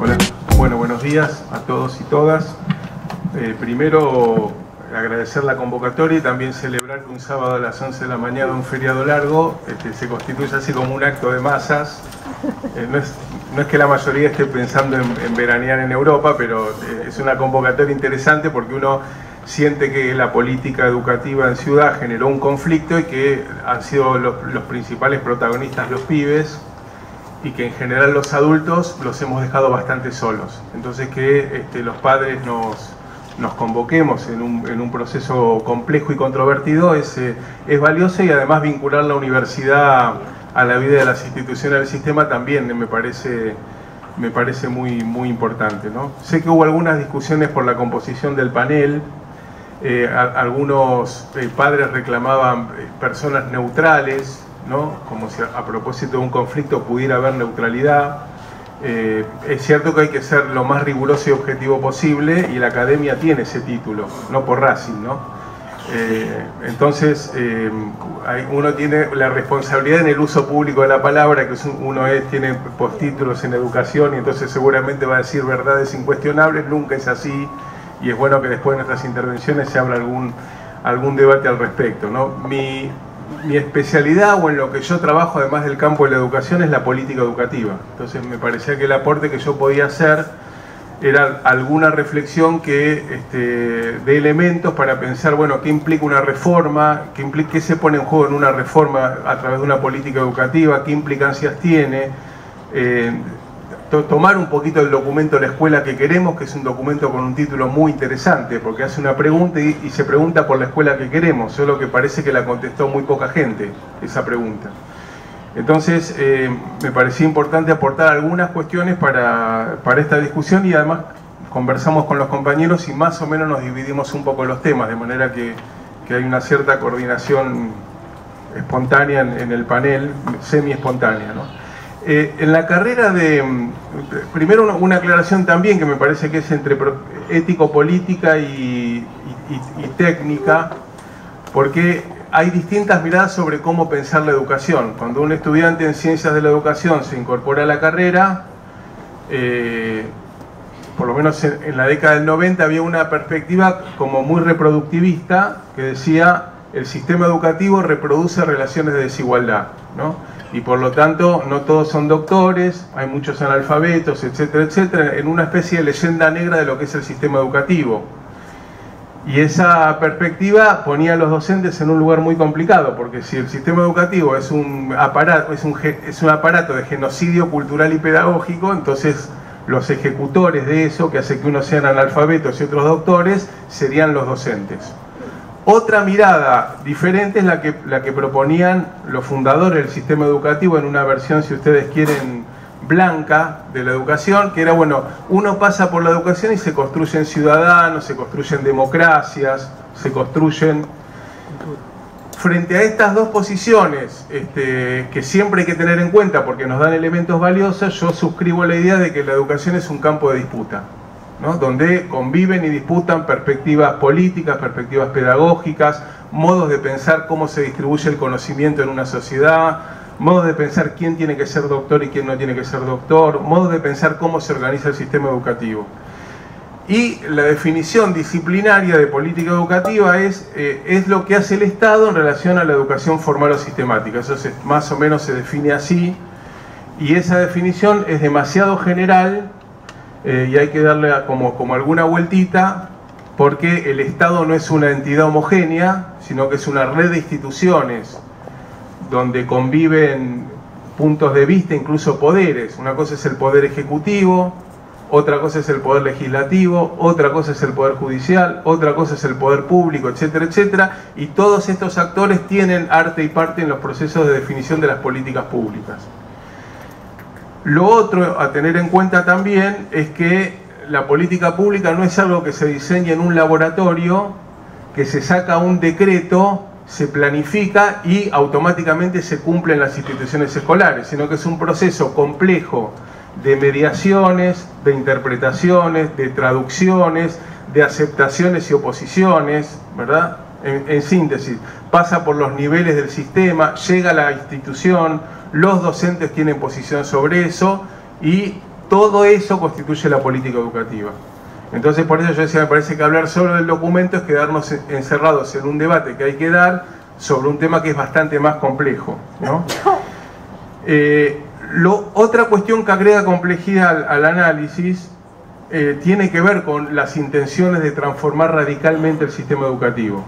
Hola, bueno, buenos días a todos y todas. Primero, agradecer la convocatoria y también celebrar que un sábado a las 11 de la mañana, un feriado largo, se constituye así como un acto de masas. No es que la mayoría esté pensando en veranear en Europa, pero es una convocatoria interesante porque uno siente que la política educativa en ciudad generó un conflicto y que han sido los principales protagonistas los pibes, y que en general los adultos los hemos dejado bastante solos. Entonces que los padres nos convoquemos en un proceso complejo y controvertido es valioso, y además vincular la universidad a la vida de las instituciones del sistema también me parece muy importante, ¿no? Sé que hubo algunas discusiones por la composición del panel. Algunos padres reclamaban personas neutrales, ¿no? Como si a propósito de un conflicto pudiera haber neutralidad. Es cierto que hay que ser lo más riguroso y objetivo posible, y la academia tiene ese título, no por Racing, ¿no? Entonces uno tiene la responsabilidad en el uso público de la palabra, que tiene postítulos en educación y entonces seguramente va a decir verdades incuestionables. Nunca es así, y es bueno que después de nuestras intervenciones se abra algún debate al respecto, ¿no? Mi especialidad, o en lo que yo trabajo además del campo de la educación, es la política educativa. Entonces me parecía que el aporte que yo podía hacer era alguna reflexión de elementos para pensar, bueno, qué implica una reforma, qué se pone en juego en una reforma a través de una política educativa, qué implicancias tiene. Tomar un poquito el documento La Escuela que Queremos, que es un documento con un título muy interesante, porque hace una pregunta y se pregunta por la escuela que queremos, solo que parece que la contestó muy poca gente, esa pregunta. Entonces, me parecía importante aportar algunas cuestiones para esta discusión, y además conversamos con los compañeros y más o menos nos dividimos un poco los temas, de manera que hay una cierta coordinación espontánea en el panel, semi-espontánea, ¿no? En la carrera primero una aclaración también que me parece que es entre ético-política y técnica, porque hay distintas miradas sobre cómo pensar la educación. Cuando un estudiante en ciencias de la educación se incorpora a la carrera, por lo menos en la década del 90 había una perspectiva como muy reproductivista que decía: el sistema educativo reproduce relaciones de desigualdad, ¿no? Y por lo tanto no todos son doctores, hay muchos analfabetos, etcétera, etcétera, en una especie de leyenda negra de lo que es el sistema educativo. Y esa perspectiva ponía a los docentes en un lugar muy complicado, porque si el sistema educativo es un aparato de genocidio cultural y pedagógico, entonces los ejecutores de eso, que hace que unos sean analfabetos y otros doctores, serían los docentes. Otra mirada diferente es la que proponían los fundadores del sistema educativo en una versión, si ustedes quieren, blanca de la educación, que era, bueno, uno pasa por la educación y se construyen ciudadanos, se construyen democracias, se construyen... Frente a estas dos posiciones, que siempre hay que tener en cuenta porque nos dan elementos valiosos, yo suscribo la idea de que la educación es un campo de disputa, ¿no? Donde conviven y disputan perspectivas políticas, perspectivas pedagógicas, modos de pensar cómo se distribuye el conocimiento en una sociedad, modos de pensar quién tiene que ser doctor y quién no tiene que ser doctor, modos de pensar cómo se organiza el sistema educativo. Y la definición disciplinaria de política educativa es lo que hace el Estado en relación a la educación formal o sistemática. Eso más o menos se define así, y esa definición es demasiado general. Y hay que darle como alguna vueltita, porque el Estado no es una entidad homogénea, sino que es una red de instituciones donde conviven puntos de vista, incluso poderes. Una cosa es el poder ejecutivo, otra cosa es el poder legislativo, otra cosa es el poder judicial, otra cosa es el poder público, etcétera, etcétera, y todos estos actores tienen arte y parte en los procesos de definición de las políticas públicas. Lo otro a tener en cuenta también es que la política pública no es algo que se diseña en un laboratorio, que se saca un decreto, se planifica y automáticamente se cumple en las instituciones escolares, sino que es un proceso complejo de mediaciones, de interpretaciones, de traducciones, de aceptaciones y oposiciones, ¿verdad? En síntesis, pasa por los niveles del sistema, llega a la institución, los docentes tienen posición sobre eso, y todo eso constituye la política educativa. Entonces, por eso yo decía, me parece que hablar solo del documento es quedarnos encerrados en un debate que hay que dar sobre un tema que es bastante más complejo, ¿no? Otra cuestión que agrega complejidad al análisis tiene que ver con las intenciones de transformar radicalmente el sistema educativo.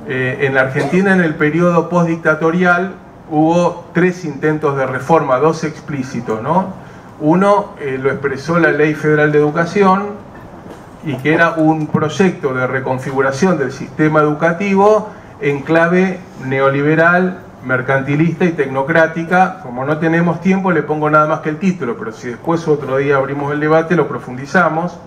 En la Argentina, en el periodo postdictatorial, hubo 3 intentos de reforma, 2 explícitos, ¿no? Uno lo expresó la Ley Federal de Educación, y que era un proyecto de reconfiguración del sistema educativo en clave neoliberal, mercantilista y tecnocrática. Como no tenemos tiempo, le pongo nada más que el título, pero si después otro día abrimos el debate, lo profundizamos.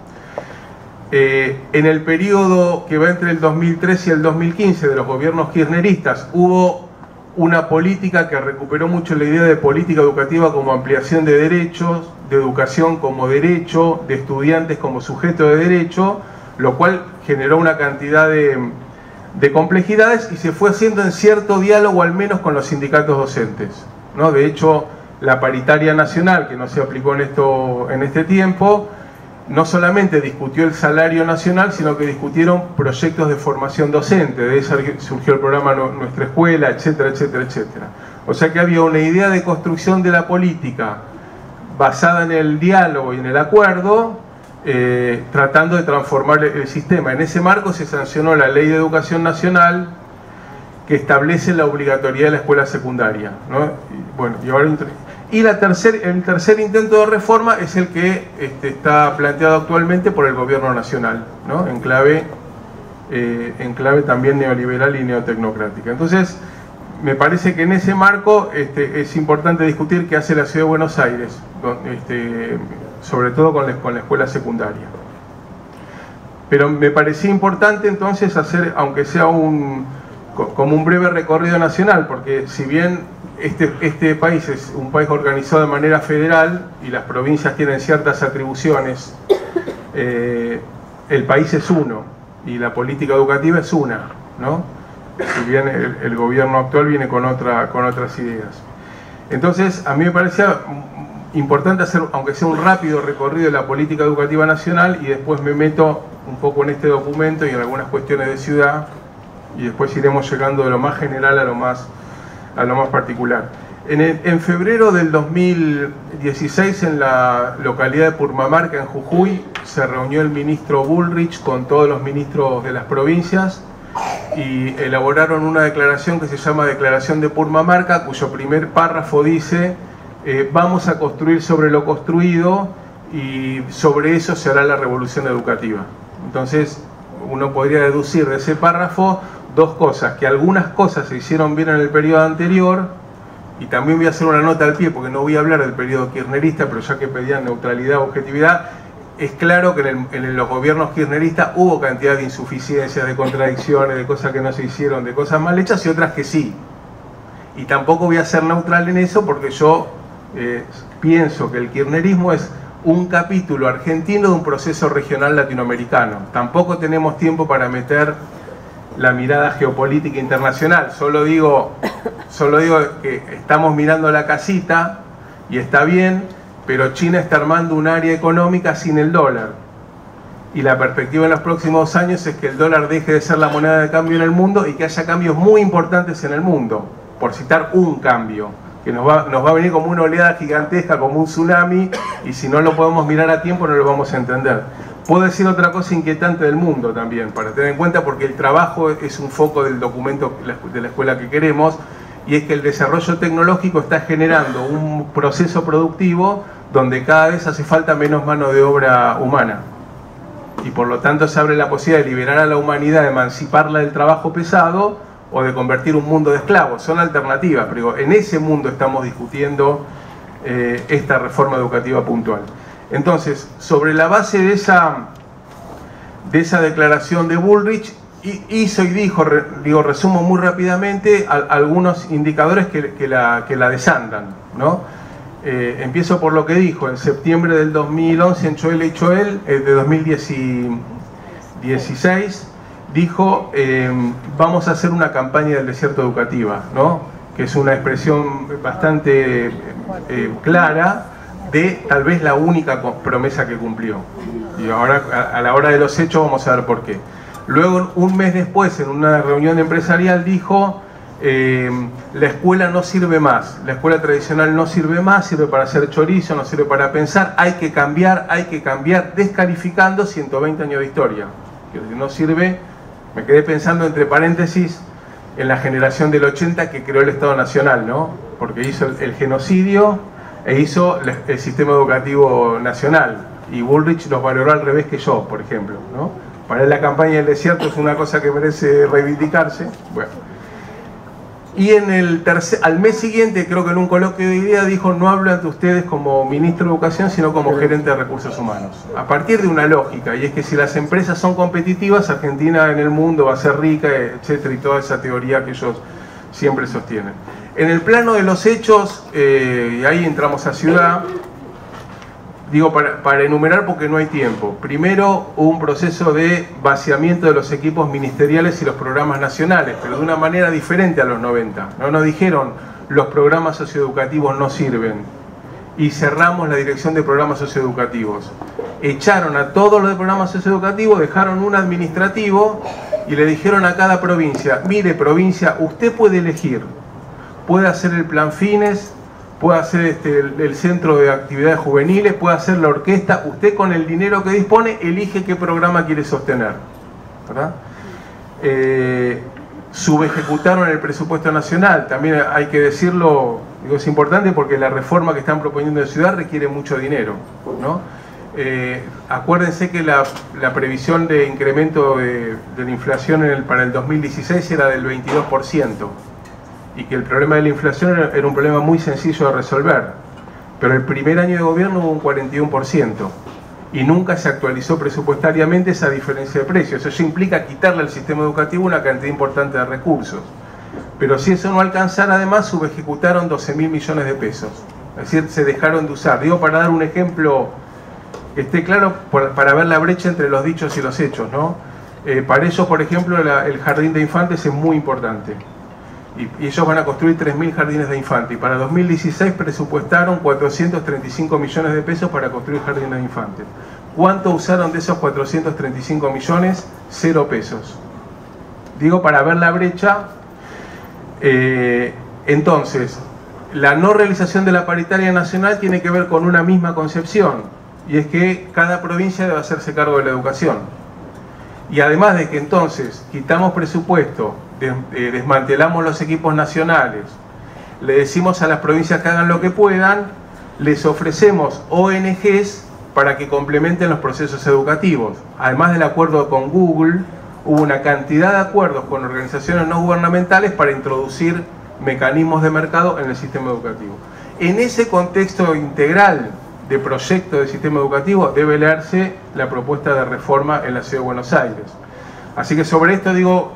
En el periodo que va entre el 2013 y el 2015 de los gobiernos kirchneristas, hubo una política que recuperó mucho la idea de política educativa como ampliación de derechos, de educación como derecho, de estudiantes como sujeto de derecho, lo cual generó una cantidad de complejidades y se fue haciendo en cierto diálogo, al menos con los sindicatos docentes, ¿no? De hecho, la paritaria nacional, que no se aplicó en este tiempo, no solamente discutió el salario nacional, sino que discutieron proyectos de formación docente. De eso surgió el programa Nuestra Escuela, etcétera, etcétera, etcétera. O sea que había una idea de construcción de la política basada en el diálogo y en el acuerdo, tratando de transformar el sistema. En ese marco se sancionó la Ley de Educación Nacional, que establece la obligatoriedad de la escuela secundaria, ¿no? Y el tercer intento de reforma es el que está planteado actualmente por el gobierno nacional, ¿no? En clave también neoliberal y neotecnocrática. Entonces, me parece que en ese marco es importante discutir qué hace la Ciudad de Buenos Aires, sobre todo con la escuela secundaria. Pero me parecía importante entonces hacer, aunque sea como un breve recorrido nacional, porque si bien este país es un país organizado de manera federal y las provincias tienen ciertas atribuciones, el país es uno y la política educativa es una, ¿no? Si bien el gobierno actual viene con otras ideas. Entonces, a mí me parecía importante hacer, aunque sea un rápido recorrido de la política educativa nacional, y después me meto un poco en este documento y en algunas cuestiones de ciudad, y después iremos llegando de lo más general a lo más particular. En febrero del 2016, en la localidad de Purmamarca, en Jujuy, se reunió el ministro Bullrich con todos los ministros de las provincias y elaboraron una declaración que se llama Declaración de Purmamarca, cuyo primer párrafo dice: vamos a construir sobre lo construido y sobre eso se hará la revolución educativa. Entonces, uno podría deducir de ese párrafo 2 cosas: que algunas cosas se hicieron bien en el periodo anterior, y también voy a hacer una nota al pie porque no voy a hablar del periodo kirchnerista, pero ya que pedían neutralidad, objetividad, es claro que en los gobiernos kirchneristas hubo cantidad de insuficiencias, de contradicciones, de cosas que no se hicieron, de cosas mal hechas y otras que sí. Y tampoco voy a ser neutral en eso porque yo pienso que el kirchnerismo es un capítulo argentino de un proceso regional latinoamericano. Tampoco tenemos tiempo para meter la mirada geopolítica internacional. Solo digo que estamos mirando la casita y está bien, pero China está armando un área económica sin el dólar. Y la perspectiva en los próximos años es que el dólar deje de ser la moneda de cambio en el mundo y que haya cambios muy importantes en el mundo. Por citar un cambio, que nos va a venir como una oleada gigantesca, como un tsunami, y si no lo podemos mirar a tiempo no lo vamos a entender. Puedo decir otra cosa inquietante del mundo también, para tener en cuenta, porque el trabajo es un foco del documento de la escuela que queremos, y es que el desarrollo tecnológico está generando un proceso productivo donde cada vez hace falta menos mano de obra humana. Y por lo tanto se abre la posibilidad de liberar a la humanidad, de emanciparla del trabajo pesado, o de convertir un mundo de esclavos. Son alternativas, pero en ese mundo estamos discutiendo esta reforma educativa puntual. Entonces, sobre la base de esa declaración de Bullrich, hizo y dijo, resumo muy rápidamente, algunos indicadores que la desandan, ¿no? Empiezo por lo que dijo en septiembre del 2011 en Choel y Choel, de 2016, dijo: vamos a hacer una campaña del desierto educativa, ¿no? Que es una expresión bastante clara de tal vez la única promesa que cumplió. Y ahora, a la hora de los hechos, vamos a ver por qué. Luego, un mes después, en una reunión empresarial, dijo: la escuela no sirve más, la escuela tradicional no sirve más, sirve para hacer chorizo, no sirve para pensar, hay que cambiar, descalificando 120 años de historia. Que no sirve. Me quedé pensando, entre paréntesis, en la generación del 80 que creó el Estado Nacional, ¿no? Porque hizo el genocidio e hizo el sistema educativo nacional. Y Bullrich los valoró al revés que yo, por ejemplo, ¿no? Para él la campaña del desierto es una cosa que merece reivindicarse. Bueno. Y al mes siguiente, creo que en un coloquio de ideas, dijo: no hablo ante ustedes como ministro de Educación, sino como gerente de recursos humanos. A partir de una lógica, y es que si las empresas son competitivas, Argentina en el mundo va a ser rica, etcétera, y toda esa teoría que ellos siempre sostienen. En el plano de los hechos, y ahí entramos a Ciudad, digo para enumerar porque no hay tiempo. Primero, hubo un proceso de vaciamiento de los equipos ministeriales y los programas nacionales, pero de una manera diferente a los 90. No nos dijeron: los programas socioeducativos no sirven, y cerramos la dirección de programas socioeducativos. Echaron a todos los de programas socioeducativos, dejaron un administrativo y le dijeron a cada provincia: mire, provincia, usted puede elegir, puede hacer el plan fines, puede hacer el centro de actividades juveniles, puede hacer la orquesta, usted con el dinero que dispone elige qué programa quiere sostener, ¿verdad? Subejecutaron el presupuesto nacional, también hay que decirlo, digo, es importante porque la reforma que están proponiendo en Ciudad requiere mucho dinero, ¿no? Acuérdense que la previsión de incremento de la inflación para el 2016 era del 22%. Y que el problema de la inflación era un problema muy sencillo de resolver, pero el primer año de gobierno hubo un 41% y nunca se actualizó presupuestariamente esa diferencia de precios. Eso implica quitarle al sistema educativo una cantidad importante de recursos, pero si eso no alcanzara, además subejecutaron 12.000 millones de pesos, es decir, se dejaron de usar. Digo, para dar un ejemplo que esté claro, para ver la brecha entre los dichos y los hechos, ¿no? Para ellos, por ejemplo, el jardín de infantes es muy importante. Y ellos van a construir 3.000 jardines de infantes. Y para 2016 presupuestaron 435 millones de pesos para construir jardines de infantes. ¿Cuánto usaron de esos 435 millones? 0 pesos. Digo, para ver la brecha. Entonces, la no realización de la paritaria nacional tiene que ver con una misma concepción. Y es que cada provincia debe hacerse cargo de la educación. Y además de que entonces quitamos presupuesto, desmantelamos los equipos nacionales, le decimos a las provincias que hagan lo que puedan, les ofrecemos ONGs para que complementen los procesos educativos. Además del acuerdo con Google, hubo una cantidad de acuerdos con organizaciones no gubernamentales para introducir mecanismos de mercado en el sistema educativo. En ese contexto integral de proyecto del sistema educativo debe leerse la propuesta de reforma en la Ciudad de Buenos Aires. Así que sobre esto digo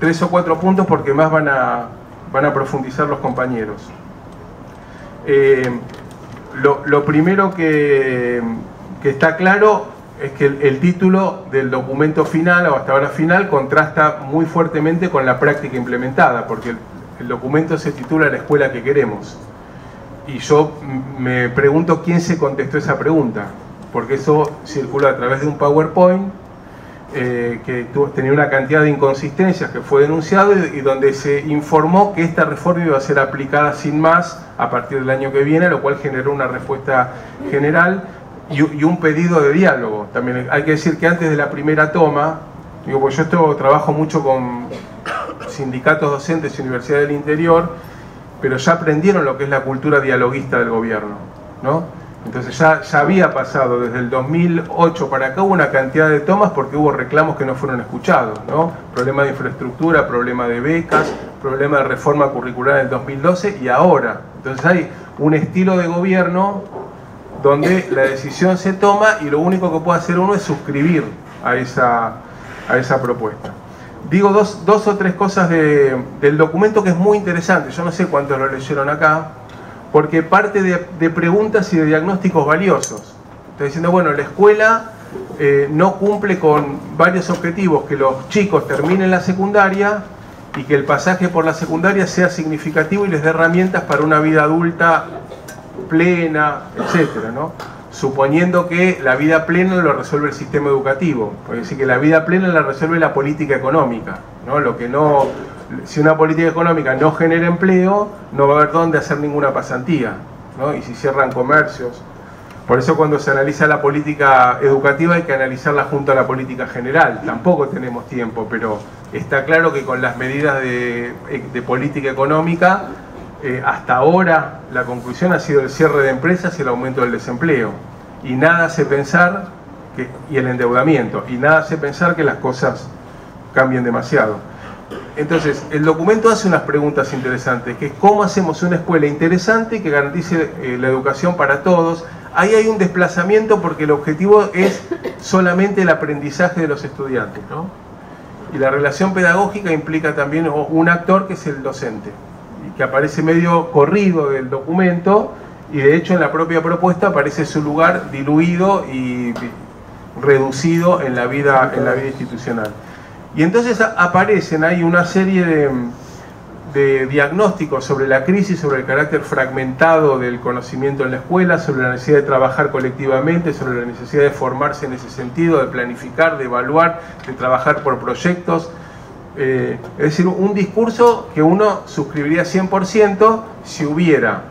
3 o 4 puntos porque más van a profundizar los compañeros. Lo primero que está claro es que el título del documento final, o hasta ahora final, contrasta muy fuertemente con la práctica implementada, porque el documento se titula La escuela que queremos. Y yo me pregunto quién se contestó esa pregunta, porque eso circuló a través de un PowerPoint que tenía una cantidad de inconsistencias que fue denunciado y donde se informó que esta reforma iba a ser aplicada sin más a partir del año que viene, lo cual generó una respuesta general y un pedido de diálogo. También hay que decir que antes de la primera toma, digo, pues yo trabajo mucho con sindicatos docentes y universidades del interior, pero ya aprendieron lo que es la cultura dialoguista del gobierno, ¿no? Entonces ya había pasado desde el 2008 para acá, hubo una cantidad de tomas porque hubo reclamos que no fueron escuchados, ¿no? Problema de infraestructura, problema de becas, problema de reforma curricular en el 2012 y ahora. Entonces hay un estilo de gobierno donde la decisión se toma y lo único que puede hacer uno es suscribir a esa propuesta. Digo dos o tres cosas del documento que es muy interesante, yo no sé cuántos lo leyeron acá, porque parte de preguntas y de diagnósticos valiosos. Está diciendo, bueno, la escuela no cumple con varios objetivos, que los chicos terminen la secundaria y que el pasaje por la secundaria sea significativo y les dé herramientas para una vida adulta plena, etcétera, ¿no? Suponiendo que la vida plena lo resuelve el sistema educativo, es decir, que la vida plena la resuelve la política económica, ¿no? Lo que no, si una política económica no genera empleo, no va a haber dónde hacer ninguna pasantía, ¿no? Y si cierran comercios. Por eso cuando se analiza la política educativa hay que analizarla junto a la política general. Tampoco tenemos tiempo, pero está claro que con las medidas de política económica, hasta ahora la conclusión ha sido el cierre de empresas y el aumento del desempleo. Y nada hace pensar y el endeudamiento. Y nada hace pensar que las cosas cambien demasiado. Entonces, el documento hace unas preguntas interesantes, que es cómo hacemos una escuela interesante que garantice la educación para todos. Ahí hay un desplazamiento porque el objetivo es solamente el aprendizaje de los estudiantes, ¿no? Y la relación pedagógica implica también un actor que es el docente, y que aparece medio corrido del documento, y de hecho en la propia propuesta aparece su lugar diluido y reducido en la vida institucional. Y entonces aparecen ahí una serie de diagnósticos sobre la crisis, sobre el carácter fragmentado del conocimiento en la escuela, sobre la necesidad de trabajar colectivamente, sobre la necesidad de formarse en ese sentido, de planificar, de evaluar, de trabajar por proyectos. Es decir, un discurso que uno suscribiría 100% si hubiera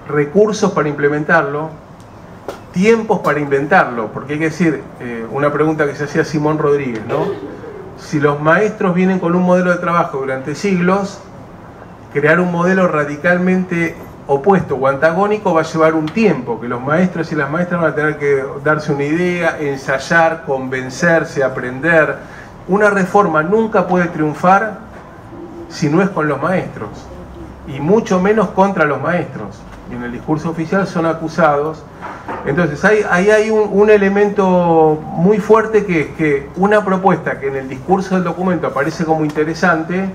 recursos para implementarlo, tiempos para inventarlo, porque hay que decir, una pregunta que se hacía Simón Rodríguez, ¿no? Si los maestros vienen con un modelo de trabajo durante siglos, crear un modelo radicalmente opuesto o antagónico va a llevar un tiempo, que los maestros y las maestras van a tener que darse una idea, ensayar, convencerse, aprender. Una reforma nunca puede triunfar si no es con los maestros, y mucho menos contra los maestros. Y en el discurso oficial son acusados. Entonces ahí hay un elemento muy fuerte, que es que una propuesta que en el discurso del documento aparece como interesante,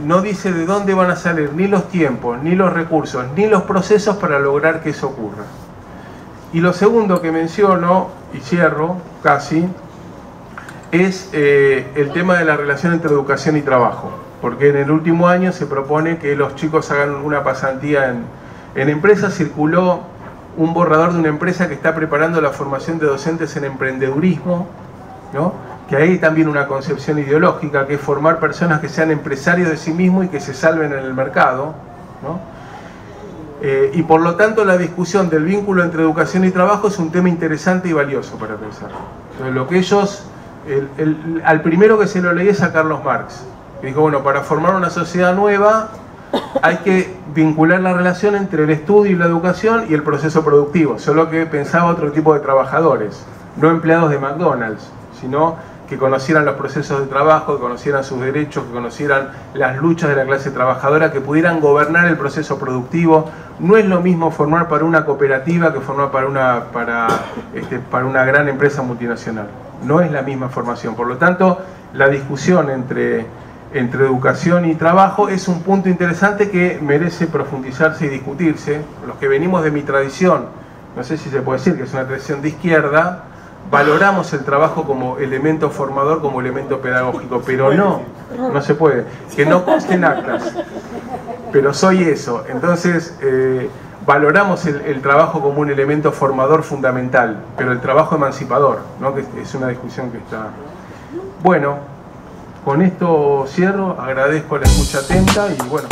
no dice de dónde van a salir ni los tiempos, ni los recursos, ni los procesos para lograr que eso ocurra. Y lo segundo que menciono, y cierro casi, es el tema de la relación entre educación y trabajo. Porque en el último año se propone que los chicos hagan una pasantía en empresas. Circuló un borrador de una empresa que está preparando la formación de docentes en emprendedurismo, ¿no? Que hay también una concepción ideológica, que es formar personas que sean empresarios de sí mismos y que se salven en el mercado, ¿no? Y por lo tanto la discusión del vínculo entre educación y trabajo es un tema interesante y valioso para pensar. Entonces, lo que ellos, al primero que se lo leí es a Carlos Marx, que dijo, bueno, para formar una sociedad nueva hay que vincular la relación entre el estudio y la educación y el proceso productivo, solo que pensaba otro tipo de trabajadores, no empleados de McDonald's, sino que conocieran los procesos de trabajo, que conocieran sus derechos, que conocieran las luchas de la clase trabajadora, que pudieran gobernar el proceso productivo. No es lo mismo formar para una cooperativa que formar para una gran empresa multinacional. No es la misma formación. Por lo tanto, la discusión entre educación y trabajo es un punto interesante que merece profundizarse y discutirse. Los que venimos de mi tradición, no sé si se puede decir que es una tradición de izquierda, valoramos el trabajo como elemento formador, como elemento pedagógico, pero no se puede. Que no conste en actas, pero soy eso. Entonces, valoramos el trabajo como un elemento formador fundamental, pero el trabajo emancipador, ¿no? Que es una discusión que está... Bueno, con esto cierro, agradezco la escucha atenta y bueno...